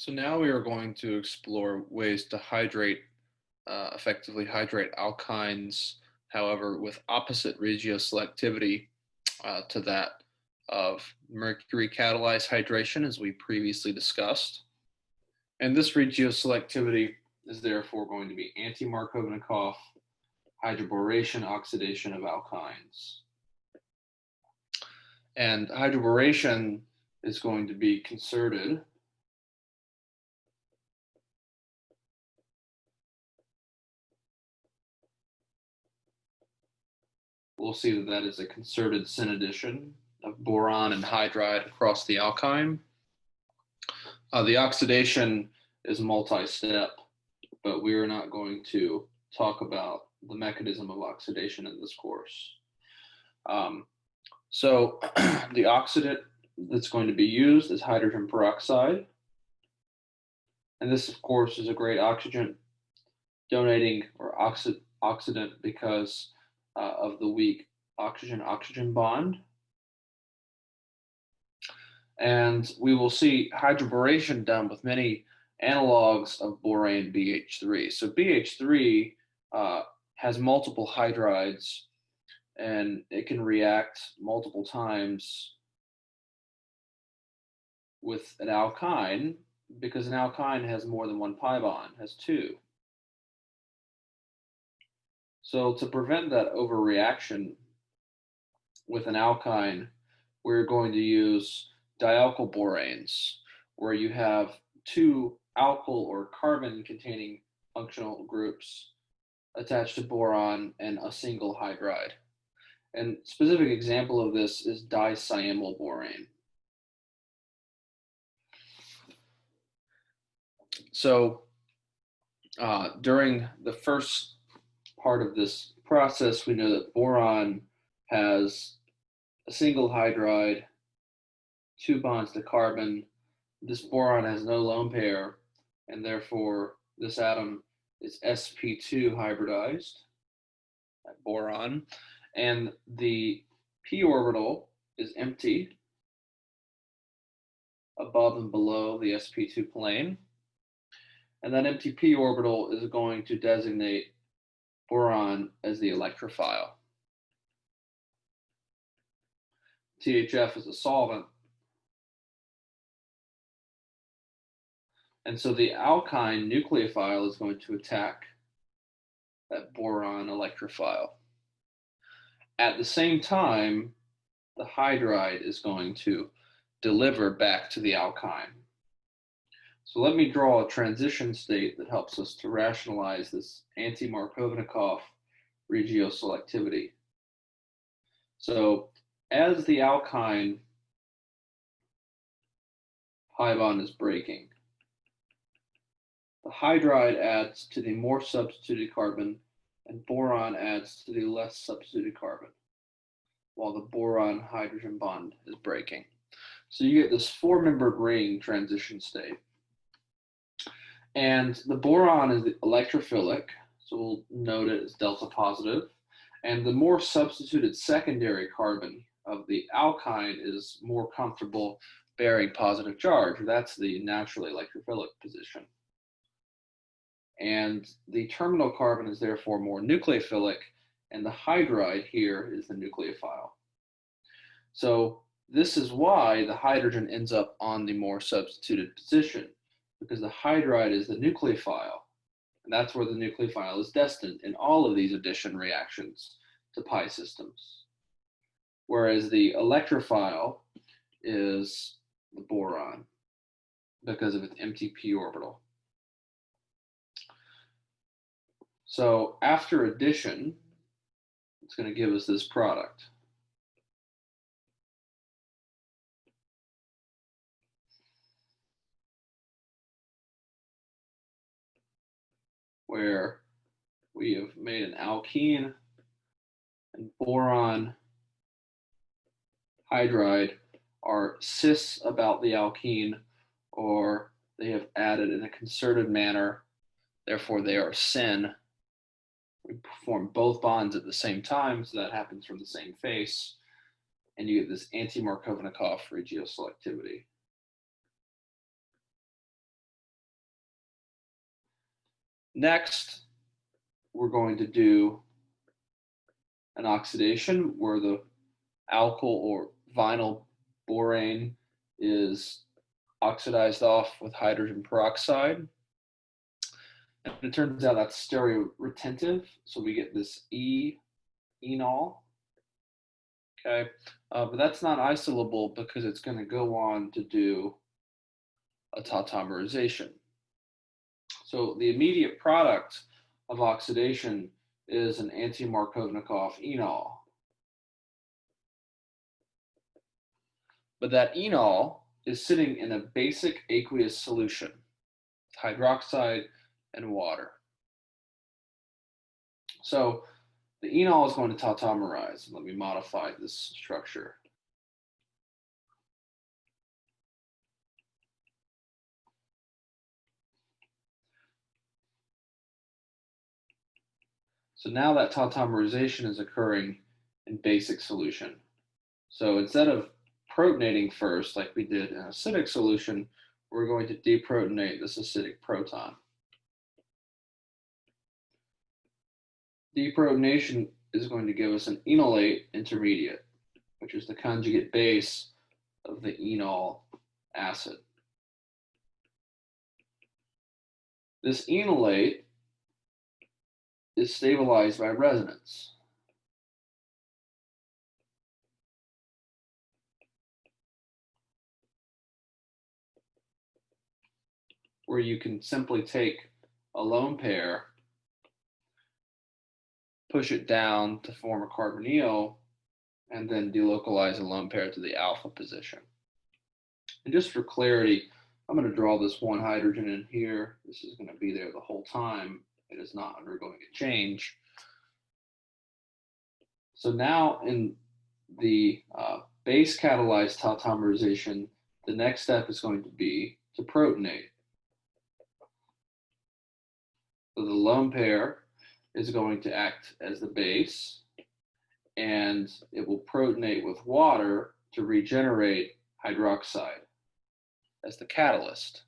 So now we are going to explore ways to effectively hydrate alkynes, however, with opposite regioselectivity to that of mercury catalyzed hydration, as we previously discussed. And this regioselectivity is therefore going to be anti-Markovnikov hydroboration-oxidation of alkynes. And hydroboration is going to be concerted we'll see that that is a concerted syn addition of boron and hydride across the alkyne. The oxidation is multi-step, but we are not going to talk about the mechanism of oxidation in this course. So the oxidant that's going to be used is hydrogen peroxide. And this, of course, is a great oxygen donating or oxidant because of the weak oxygen-oxygen bond. And we will see hydroboration done with many analogs of borane BH3. So BH3 has multiple hydrides and it can react multiple times with an alkyne because an alkyne has more than one pi bond, has two. So to prevent that overreaction with an alkyne, we're going to use dialkyl boranes, where you have two alkyl or carbon containing functional groups attached to boron and a single hydride. And specific example of this is dicyamylborane. So during the first part of this process, we know that boron has a single hydride, two bonds to carbon. This boron has no lone pair, and therefore this atom is sp2 hybridized, that boron, and the p orbital is empty above and below the sp2 plane. And that empty p orbital is going to designate boron as the electrophile. THF is a solvent. And so the alkyne nucleophile is going to attack that boron electrophile. At the same time, the hydride is going to deliver back to the alkyne. So let me draw a transition state that helps us to rationalize this anti-Markovnikov regioselectivity. So as the alkyne pi bond is breaking, the hydride adds to the more substituted carbon and boron adds to the less substituted carbon while the boron hydrogen bond is breaking. So you get this four-membered ring transition state. And the boron is electrophilic, so we'll note it as delta positive. And the more substituted secondary carbon of the alkyne is more comfortable bearing positive charge. That's the naturally electrophilic position. And the terminal carbon is therefore more nucleophilic, and the hydride here is the nucleophile. So this is why the hydrogen ends up on the more substituted position, because the hydride is the nucleophile, and that's where the nucleophile is destined in all of these addition reactions to pi systems. Whereas the electrophile is the boron because of its empty p orbital. So after addition, it's going to give us this product. Where we have made an alkene and boron hydride are cis about the alkene, or they have added in a concerted manner, therefore they are syn. We perform both bonds at the same time, so that happens from the same face, and you get this anti-Markovnikov regioselectivity. Next, we're going to do an oxidation where the alkyl or vinyl borane is oxidized off with hydrogen peroxide. And it turns out that's stereoretentive, so we get this enol. Okay, but that's not isolable because it's going to go on to do a tautomerization. So the immediate product of oxidation is an anti-Markovnikov enol. But that enol is sitting in a basic aqueous solution, hydroxide and water. So the enol is going to tautomerize. Let me modify this structure. So now that tautomerization is occurring in basic solution. So instead of protonating first, like we did in acidic solution, we're going to deprotonate this acidic proton. Deprotonation is going to give us an enolate intermediate, which is the conjugate base of the enol acid. This enolate is stabilized by resonance. Where you can simply take a lone pair, push it down to form a carbonyl, and then delocalize a lone pair to the alpha position. And just for clarity, I'm going to draw this one hydrogen in here. This is going to be there the whole time. It is not undergoing a change. So now in the base catalyzed tautomerization, the next step is going to be to protonate. So the lone pair is going to act as the base, and it will protonate with water to regenerate hydroxide as the catalyst.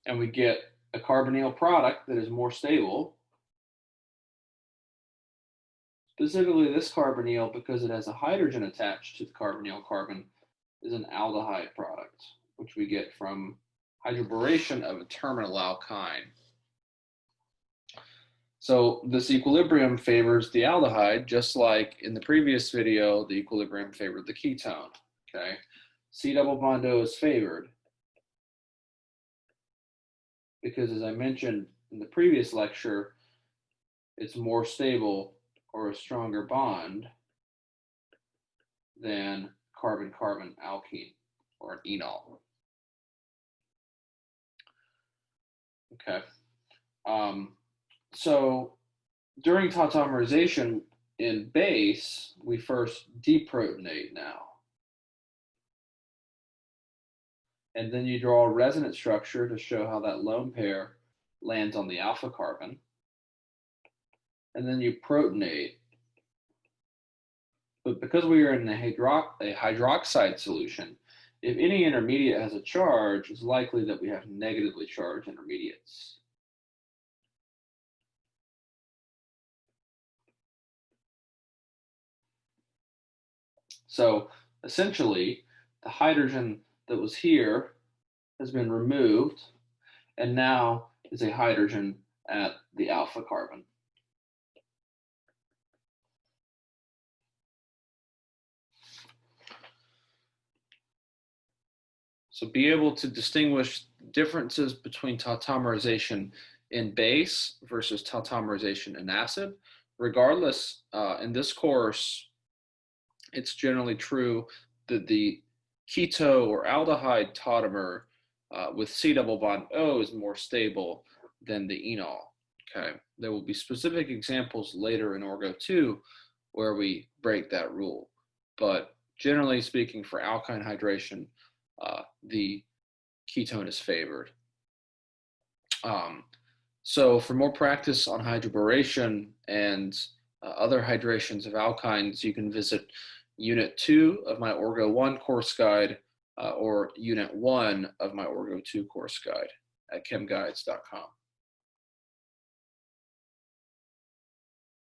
And we get a carbonyl product that is more stable. Specifically, this carbonyl, because it has a hydrogen attached to the carbonyl carbon, is an aldehyde product, which we get from hydroboration of a terminal alkyne. So this equilibrium favors the aldehyde, just like in the previous video, the equilibrium favored the ketone. Okay, C double bond O is favored because, as I mentioned in the previous lecture, it's more stable or a stronger bond than carbon-carbon alkene or an enol. Okay. So during tautomerization in base, we first deprotonate now. And then you draw a resonance structure to show how that lone pair lands on the alpha carbon. And then you protonate. But because we are in a hydroxide solution, if any intermediate has a charge, it's likely that we have negatively charged intermediates. So essentially, the hydrogen that was here has been removed and now is a hydrogen at the alpha carbon. So be able to distinguish differences between tautomerization in base versus tautomerization in acid. Regardless, in this course, it's generally true that the keto or aldehyde tautomer with C double bond O is more stable than the enol. Okay, there will be specific examples later in Orgo 2 where we break that rule. But generally speaking, for alkyne hydration, the ketone is favored. So for more practice on hydroboration and other hydrations of alkynes, you can visit Unit 2 of my Orgo 1 course guide, or Unit 1 of my Orgo 2 course guide at chemguides.com.